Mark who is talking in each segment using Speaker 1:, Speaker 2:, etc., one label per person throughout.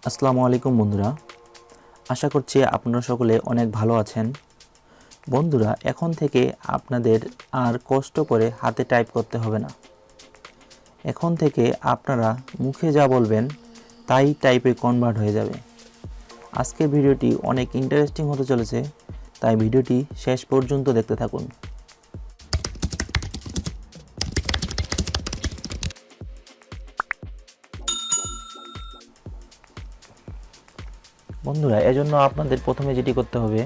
Speaker 1: আসসালামু আলাইকুম বন্ধুরা, আশা করছি আপনারা সকলে অনেক ভালো আছেন। বন্ধুরা, এখন থেকে আপনাদের আর কষ্ট করে হাতে টাইপ করতে হবে না। এখন থেকে আপনারা মুখে যা বলবেন তাই টাইপে কনভার্ট হয়ে যাবে। আজকের ভিডিওটি অনেক ইন্টারেস্টিং হতে চলেছে, তাই ভিডিওটি শেষ পর্যন্ত দেখতে থাকুন। বন্ধুরা, এজন্য আপনাদের প্রথমে যেটি করতে হবে,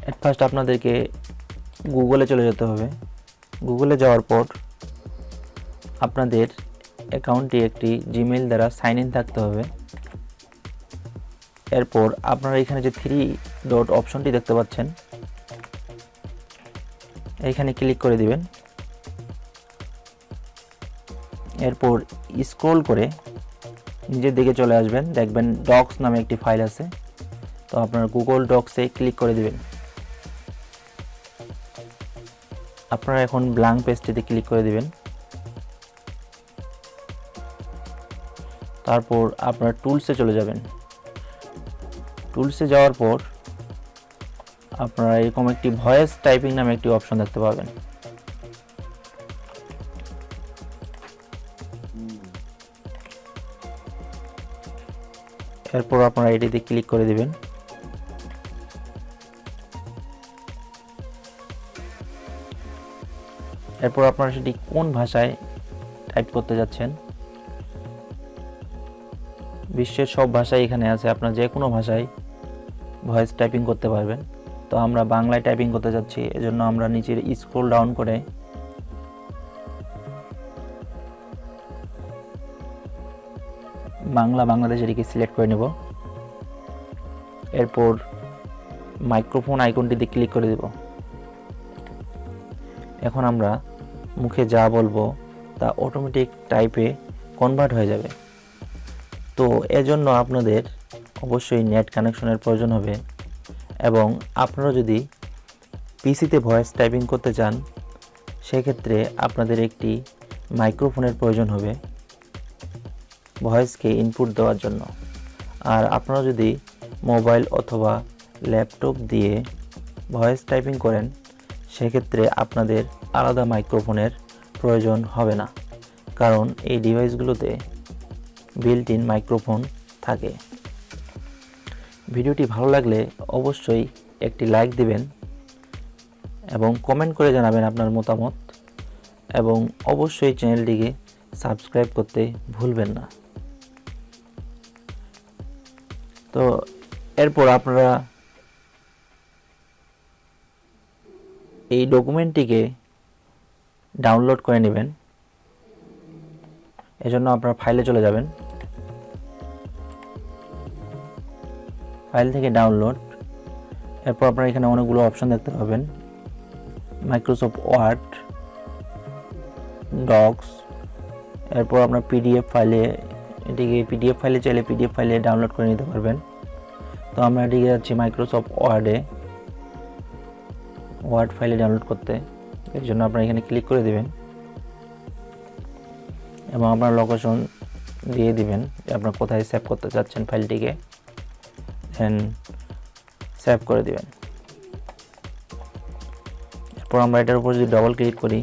Speaker 1: এট ফার্স্ট আপনাদেরকে গুগলে চলে যেতে হবে। গুগলে যাওয়ার পর আপনাদের অ্যাকাউন্টটি একটি জিমেইল দ্বারা সাইন ইন থাকতে হবে। এরপর আপনারা এখানে যে 3 ডট অপশনটি দেখতে পাচ্ছেন, এইখানে ক্লিক করে দিবেন। এরপর স্ক্রল করে নিজের দিকে চলে আসবেন, দেখবেন ডক্স নামে একটি ফাইল আছে। তো আপনারা গুগল ডক্সে ক্লিক করে দিবেন। আপনারা এখন ব্ল্যাঙ্ক পেজটিতে ক্লিক করে দিবেন। তারপর আপনারা টুলসে চলে যাবেন। টুলসে যাওয়ার পর আপনারা এরকম একটি ভয়েস টাইপিং নামে একটি অপশন দেখতে পাবেন। এরপর আপনারা এটিতে ক্লিক করে দিবেন। এরপর আপনারা সেটি কোন ভাষায় টাইপ করতে যাচ্ছেন, বিশ্বের সব ভাষাই এখানে আছে, আপনারা যে কোনো ভাষায় ভয়েস টাইপিং করতে পারবেন। তো আমরা বাংলায় টাইপিং করতে যাচ্ছি, এজন্য আমরা নিচের স্ক্রল ডাউন করে বাংলাদেশ এটিকে সিলেক্ট করে নেব। এরপর মাইক্রোফোন আইকনটিতে ক্লিক করে দেব। এখন আমরা মুখে যা বলবো তা অটোমেটিক টাইপে কনভার্ট হয়ে যাবে। তো এজন্য আপনাদের অবশ্যই নেট কানেকশনের প্রয়োজন হবে, এবং আপনারা যদি পিসিতে ভয়েস টাইপিং করতে চান সেক্ষেত্রে আপনাদের একটি মাইক্রোফোনের প্রয়োজন হবে ভয়েসকে ইনপুট দেওয়ার জন্য। আর আপনারা যদি মোবাইল অথবা ল্যাপটপ দিয়ে ভয়েস টাইপিং করেন সেক্ষেত্রে আপনাদের আলাদা মাইক্রোফোনের প্রয়োজন হবে না, কারণ এই ডিভাইসগুলোতে বিল্ট ইন মাইক্রোফোন থাকে। ভিডিওটি ভালো লাগলে অবশ্যই একটি লাইক দিবেন এবং কমেন্ট করে জানাবেন আপনার মতামত, এবং অবশ্যই চ্যানেলটিকে সাবস্ক্রাইব করতে ভুলবেন না। তো এরপর আপনারা এই ডকুমেন্টটিকে ডাউনলোড করে নেবেন। এজন্য আপনারা ফাইলে চলে যাবেন, ফাইল থেকে ডাউনলোড। এরপর আপনারা এখানে অনেকগুলো অপশন দেখতে পাবেন, মাইক্রোসফট ওয়ার্ড, ডক্স। এরপর আপনার পিডিএফ ফাইলে, এটিকে পিডিএফ ফাইলে চাইলে পিডিএফ ফাইলে ডাউনলোড করে নিতে পারবেন। তো আমরা এটিকে যাচ্ছি মাইক্রোসফট ওয়ার্ড ফাইলে ডাউনলোড করতে। এর জন্য আপনারা এখানে ক্লিক করে দিবেন এবং আপনার লোকেশন দিয়ে দিবেন যে আপনার কোথায় সেভ করতে চাচ্ছেন ফাইলটিকে, দেন সেভ করে দিবেন। এরপর আমরা এটার উপর যদি ডবল ক্লিক করি,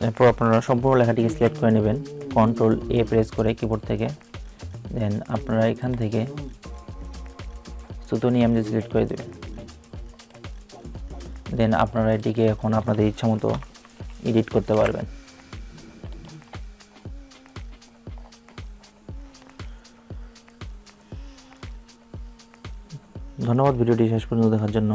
Speaker 1: এরপর আপনারা সম্পূর্ণ লেখাটিকে সিলেক্ট করে নেবেন কন্ট্রোল এ প্রেস করে কিবোর্ড থেকে। দেন আপনারা এখান থেকে সুতোনিয়াম দিয়ে সিলেক্ট করে দেবেন। দেন আপনারা এটিকে এখন আপনাদের ইচ্ছা মতো এডিট করতে পারবেন। ধন্যবাদ ভিডিওটি শেষ পর্যন্ত দেখার জন্য।